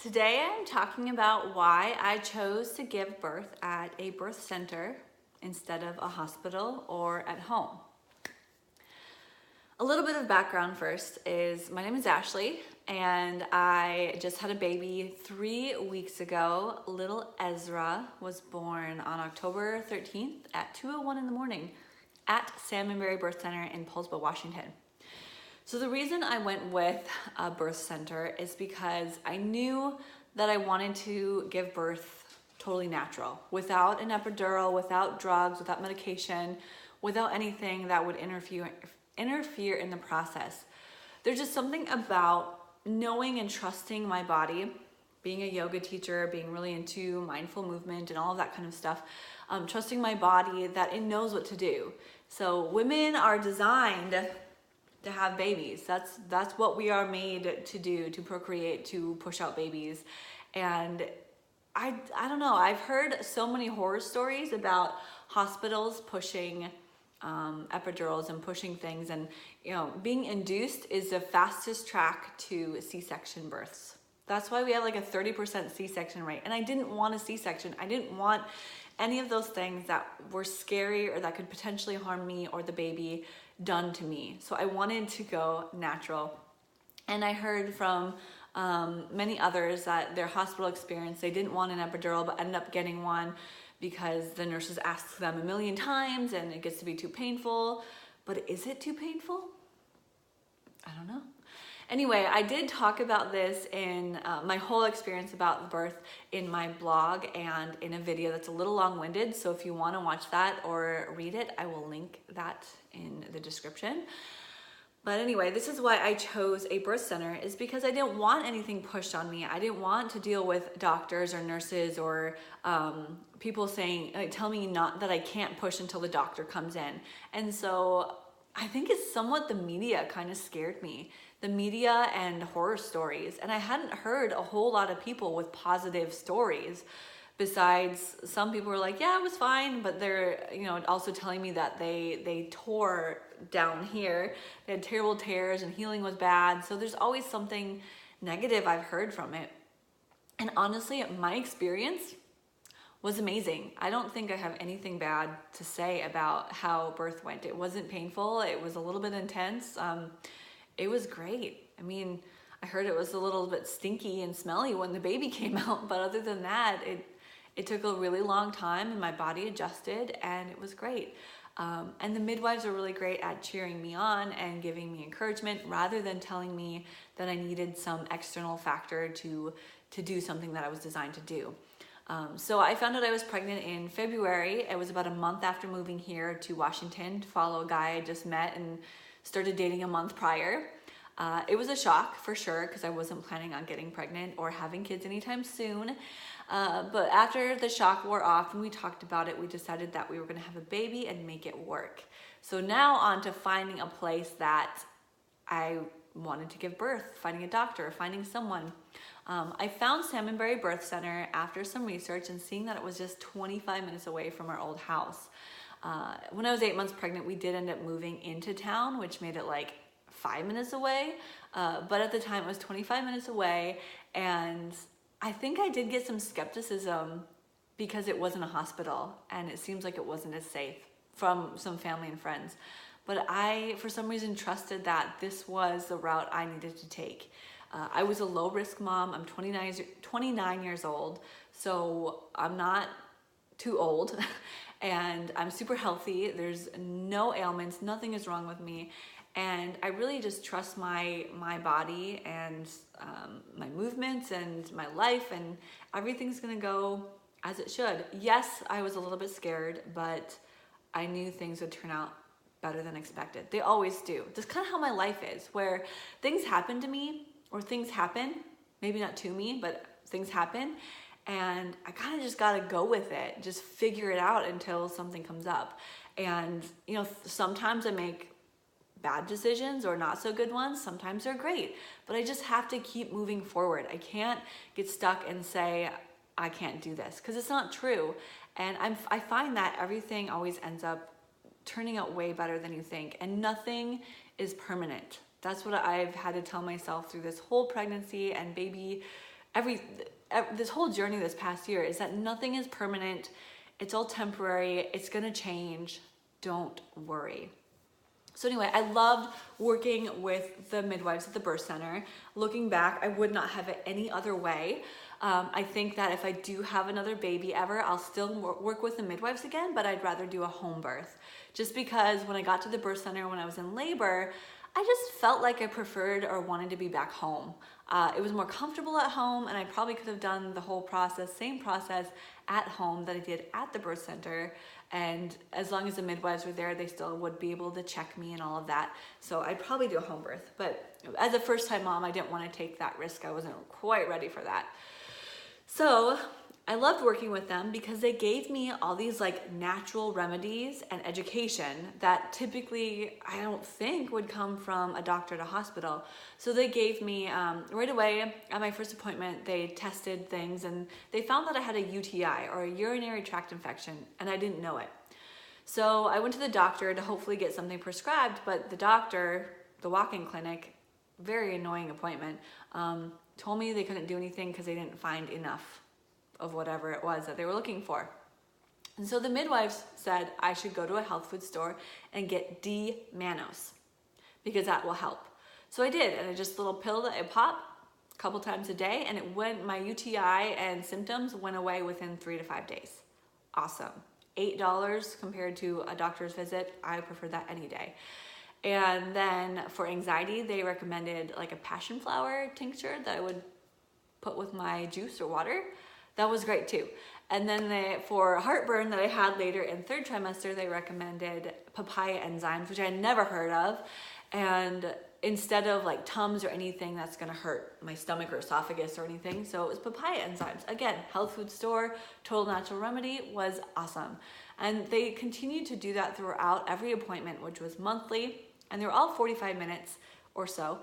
Today I'm talking about why I chose to give birth at a birth center instead of a hospital or at home. A little bit of background first is my name is Ashley and I just had a baby 3 weeks ago. Little Ezra was born on October 13th at 2:01 in the morning at Salmonberry Birth Center in Poulsbo, Washington. So the reason I went with a birth center is because I knew that I wanted to give birth totally natural, without an epidural, without drugs, without medication, without anything that would interfere in the process. There's just something about knowing and trusting my body, being a yoga teacher, being really into mindful movement and all of that kind of stuff, trusting my body that it knows what to do. So women are designed to have babies. That's what we are made to do, to procreate, to push out babies. And I don't know, I've heard so many horror stories about hospitals pushing epidurals and pushing things, and being induced is the fastest track to C-section births. That's why we have like a 30% C-section rate. And I didn't want a C-section. I didn't want any of those things that were scary or that could potentially harm me or the baby done to me. So I wanted to go natural. And I heard from many others that their hospital experience, they didn't want an epidural but ended up getting one because the nurses asked them a million times and it gets to be too painful. But is it too painful? I don't know. Anyway, I did talk about this in my whole experience about the birth in my blog and in a video that's a little long-winded. So if you want to watch that or read it, I will link that in the description. But anyway, this is why I chose a birth center, is because I didn't want anything pushed on me. I didn't want to deal with doctors or nurses or people saying, tell me not that I can't push until the doctor comes in. And so I think it's somewhat the media kind of scared me. The media and horror stories. And I hadn't heard a whole lot of people with positive stories. Besides, some people were like, yeah, it was fine, but they're, also telling me that they tore down here. They had terrible tears and healing was bad. So there's always something negative I've heard from it. And honestly, my experience was amazing. I don't think I have anything bad to say about how birth went. It wasn't painful. It was a little bit intense. It was great. I mean, I heard it was a little bit stinky and smelly when the baby came out, but other than that, it took a really long time and my body adjusted and it was great. And the midwives are really great at cheering me on and giving me encouragement rather than telling me that I needed some external factor to do something that I was designed to do. So I found out I was pregnant in February. It was about a month after moving here to Washington to follow a guy I just met and started dating a month prior. It was a shock for sure because I wasn't planning on getting pregnant or having kids anytime soon. But after the shock wore off and we talked about it, we decided that we were going to have a baby and make it work. So now on to finding a place that I wanted to give birth, finding a doctor, finding someone. I found Salmonberry Birth Center after some research and seeing that it was just 25 minutes away from our old house. When I was 8 months pregnant, we did end up moving into town, which made it like 5 minutes away. But at the time it was 25 minutes away. And I think I did get some skepticism because it wasn't a hospital and it seems like it wasn't as safe from some family and friends. But I, for some reason, trusted that this was the route I needed to take. I was a low risk mom. I'm 29 years old, so I'm not too old. And I'm super healthy. There's no ailments, nothing is wrong with me. And I really just trust my body and my movements and my life, and everything's gonna go as it should. Yes, I was a little bit scared, but I knew things would turn out better than expected. They always do. That's kind of how my life is, where things happen to me, or things happen, maybe not to me, but things happen. And I kind of just got to go with it, just figure it out until something comes up. And, sometimes I make bad decisions or not so good ones. Sometimes they're great, but I just have to keep moving forward. I can't get stuck and say, I can't do this, because it's not true. And I find that everything always ends up turning out way better than you think, and nothing is permanent. That's what I've had to tell myself through this whole pregnancy and baby this whole journey this past year is that nothing is permanent. It's all temporary. It's gonna change. Don't worry. So anyway, I loved working with the midwives at the birth center. Looking back, I would not have it any other way. I think that if I do have another baby ever, I'll still work with the midwives again, but I'd rather do a home birth. Just because when I got to the birth center when I was in labor, I just felt like I preferred or wanted to be back home. It was more comfortable at home, and I probably could have done the whole process, same process at home that I did at the birth center. And as long as the midwives were there, they still would be able to check me and all of that. So I'd probably do a home birth. But as a first-time mom, I didn't want to take that risk. I wasn't quite ready for that. So I loved working with them because they gave me all these like natural remedies and education that typically I don't think would come from a doctor at a hospital. So they gave me, right away at my first appointment, they tested things and they found that I had a UTI, or a urinary tract infection, and I didn't know it. So I went to the doctor to hopefully get something prescribed, but the doctor, the walk-in clinic, very annoying appointment, told me they couldn't do anything because they didn't find enough of whatever it was that they were looking for. And so the midwives said I should go to a health food store and get D-mannose because that will help. So I did, and I just a little pill that I pop a couple times a day, and it went, my UTI and symptoms went away within 3 to 5 days. Awesome. $8 compared to a doctor's visit. I prefer that any day. And then for anxiety, they recommended like a passion flower tincture that I would put with my juice or water. That was great too. And then for heartburn that I had later in 3rd trimester, they recommended papaya enzymes, which I had never heard of. And instead of like Tums or anything that's gonna hurt my stomach or esophagus or anything, so it was papaya enzymes. Again, health food store, total natural remedy, was awesome. And they continued to do that throughout every appointment, which was monthly, and they were all 45 minutes or so.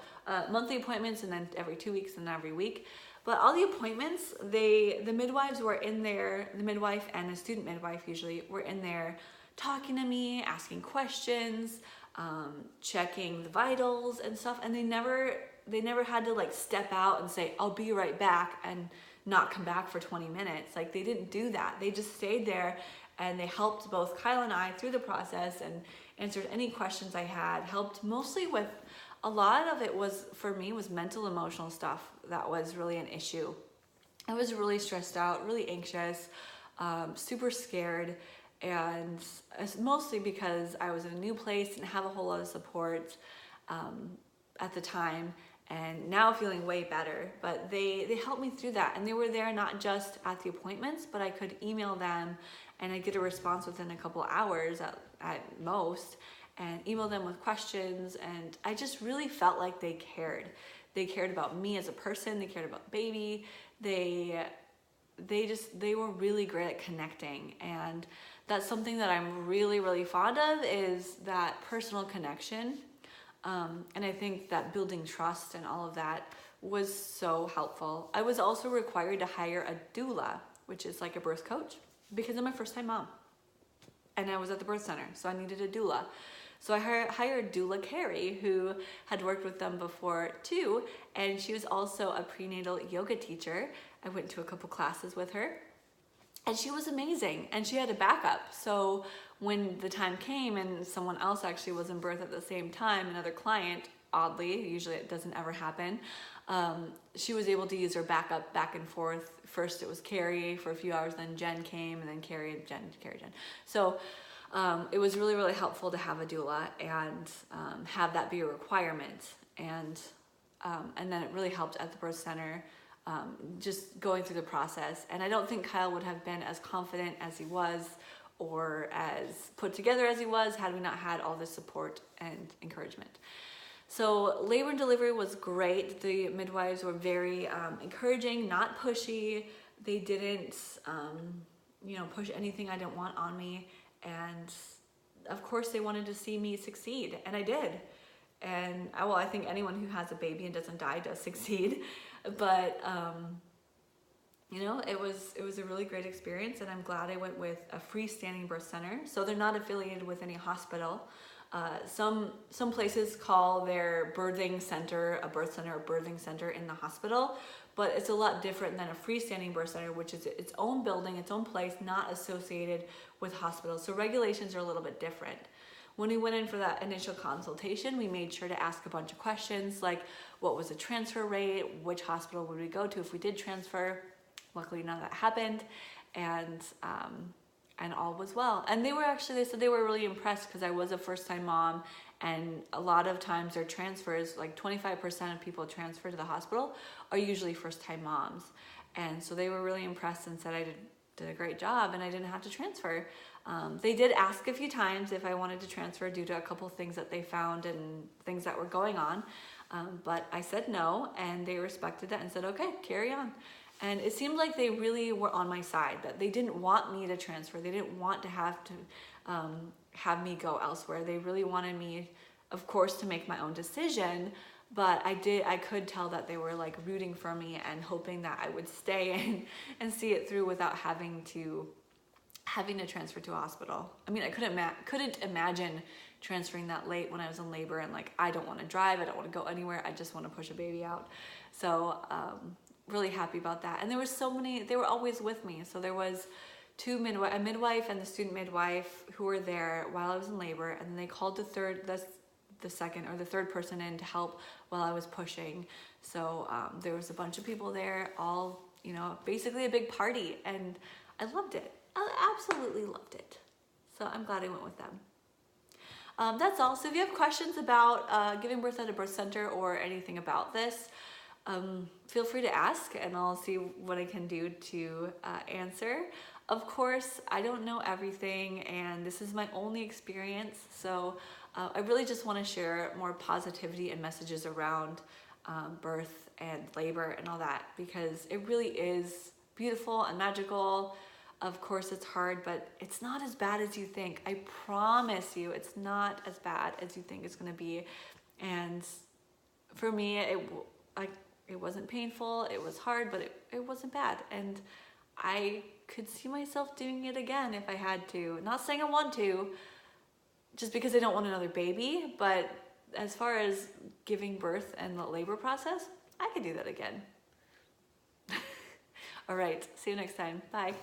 Monthly appointments, and then every 2 weeks and every week. But all the appointments, the midwives were in there, the midwife and the student midwife usually were in there talking to me, asking questions, checking the vitals and stuff. And they never had to like step out and say, I'll be right back, and not come back for 20 minutes. Like, they didn't do that. They just stayed there, and they helped both Kyle and I through the process and answered any questions I had, helped mostly with, a lot of it was, for me, was mental, emotional stuff that was really an issue. I was really stressed out, really anxious, super scared, and it's mostly because I was in a new place, didn't have a whole lot of support at the time, and now feeling way better. But they helped me through that, and they were there not just at the appointments, but I could email them, and I'd get a response within a couple hours at most, and email them with questions. And I just really felt like they cared. They cared about me as a person. They cared about baby. They were really great at connecting. And that's something that I'm really, really fond of, is that personal connection. And I think that building trust and all of that was so helpful. I was also required to hire a doula, which is like a birth coach, because I'm a first-time mom. And I was at the birth center, so I needed a doula. So I hired doula Carrie, who had worked with them before too, and she was also a prenatal yoga teacher. I went to a couple classes with her, and she was amazing, and she had a backup. So when the time came and someone else actually was in birth at the same time, another client, oddly, usually it doesn't ever happen, she was able to use her backup back and forth. First it was Carrie for a few hours, then Jen came, and then Carrie and Jen, Carrie, Jen. So it was really, really helpful to have a doula and have that be a requirement. And then it really helped at the birth center, just going through the process. And I don't think Kyle would have been as confident as he was, or as put together as he was, had we not had all the support and encouragement. So labor and delivery was great. The midwives were very encouraging, not pushy. They didn't, push anything I didn't want on me. And of course they wanted to see me succeed, and I did. And I think anyone who has a baby and doesn't die does succeed. But it was a really great experience, and I'm glad I went with a freestanding birth center. So they're not affiliated with any hospital. Some places call their birthing center a birth center or birthing center in the hospital, but it's a lot different than a freestanding birth center, which is its own building, its own place, not associated with hospitals. So regulations are a little bit different. When we went in for that initial consultation, we made sure to ask a bunch of questions like what was the transfer rate, which hospital would we go to if we did transfer. Luckily none of that happened, and all was well. And they said they were really impressed because I was a first-time mom, and a lot of times their transfers, like 25% of people transfer to the hospital are usually first-time moms. And so they were really impressed and said I did a great job and I didn't have to transfer. They did ask a few times if I wanted to transfer due to a couple things that they found and things that were going on. But I said no, and they respected that and said, okay, carry on. And it seemed like they really were on my side, that they didn't want me to transfer. They didn't want to have me go elsewhere. They really wanted me, of course, to make my own decision, but I could tell that they were like rooting for me and hoping that I would stay and see it through without having to transfer to a hospital. I mean, I couldn't imagine transferring that late when I was in labor, and like, I don't want to drive, I don't want to go anywhere, I just want to push a baby out. So really happy about that. And there were so many, they were always with me. So there was a midwife and the student midwife who were there while I was in labor, and then they called the third person in to help while I was pushing. So there was a bunch of people there, all, basically a big party, and I loved it. I absolutely loved it. So I'm glad I went with them. That's all. So if you have questions about giving birth at a birth center or anything about this, feel free to ask and I'll see what I can do to answer. Of course, I don't know everything, and this is my only experience, so I really just want to share more positivity and messages around birth and labor and all that, because it really is beautiful and magical. Of course it's hard, but it's not as bad as you think. I promise you, it's not as bad as you think it's going to be. And for me, it wasn't painful, it was hard, but it wasn't bad. And I could see myself doing it again if I had to. Not saying I want to, just because I don't want another baby, but as far as giving birth and the labor process, I could do that again. All right, see you next time. Bye.